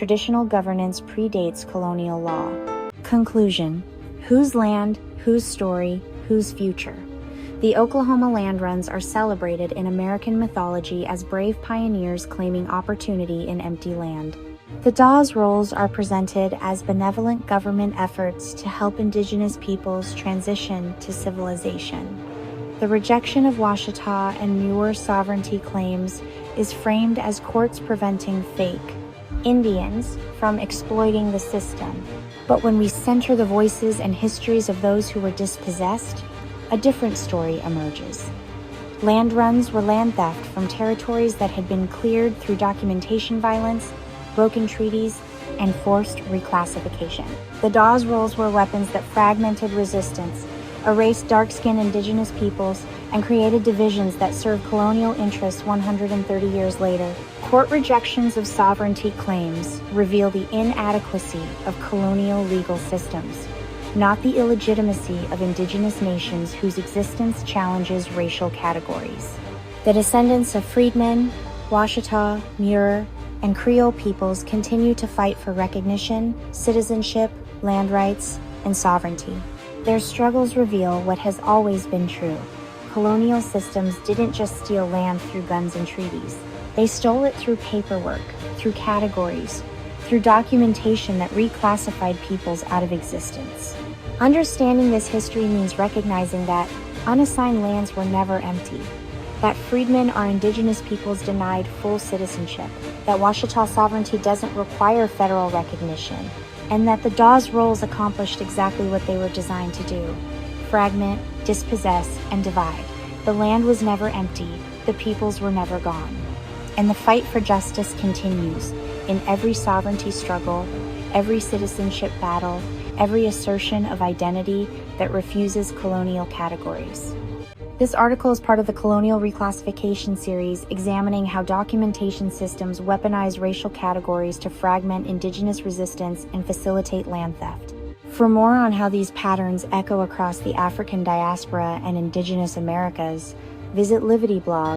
Traditional governance predates colonial law. Conclusion: whose land, whose story, whose future? The Oklahoma land runs are celebrated in American mythology as brave pioneers claiming opportunity in empty land. The Dawes Rolls are presented as benevolent government efforts to help Indigenous peoples transition to civilization. The rejection of Washitaw and Muir sovereignty claims is framed as courts preventing fake Indians from exploiting the system. But when we center the voices and histories of those who were dispossessed, a different story emerges. Land runs were land theft from territories that had been cleared through documentation violence, broken treaties, and forced reclassification. The Dawes Rolls were weapons that fragmented resistance, erased dark-skinned Indigenous peoples, and created divisions that served colonial interests 130 years later. Court rejections of sovereignty claims reveal the inadequacy of colonial legal systems, not the illegitimacy of Indigenous nations whose existence challenges racial categories. The descendants of freedmen, Washitaw, Muir, and Creole peoples continue to fight for recognition, citizenship, land rights, and sovereignty. Their struggles reveal what has always been true. Colonial systems didn't just steal land through guns and treaties. They stole it through paperwork, through categories, through documentation that reclassified peoples out of existence. Understanding this history means recognizing that unassigned lands were never empty, that freedmen are Indigenous peoples denied full citizenship, that Washitaw sovereignty doesn't require federal recognition, and that the Dawes Rolls accomplished exactly what they were designed to do: fragment, dispossess, and divide. The land was never empty, the peoples were never gone. And the fight for justice continues in every sovereignty struggle, every citizenship battle, every assertion of identity that refuses colonial categories. This article is part of the Colonial Reclassification series, examining how documentation systems weaponize racial categories to fragment Indigenous resistance and facilitate land theft. For more on how these patterns echo across the African diaspora and Indigenous Americas, visit Livity Blog.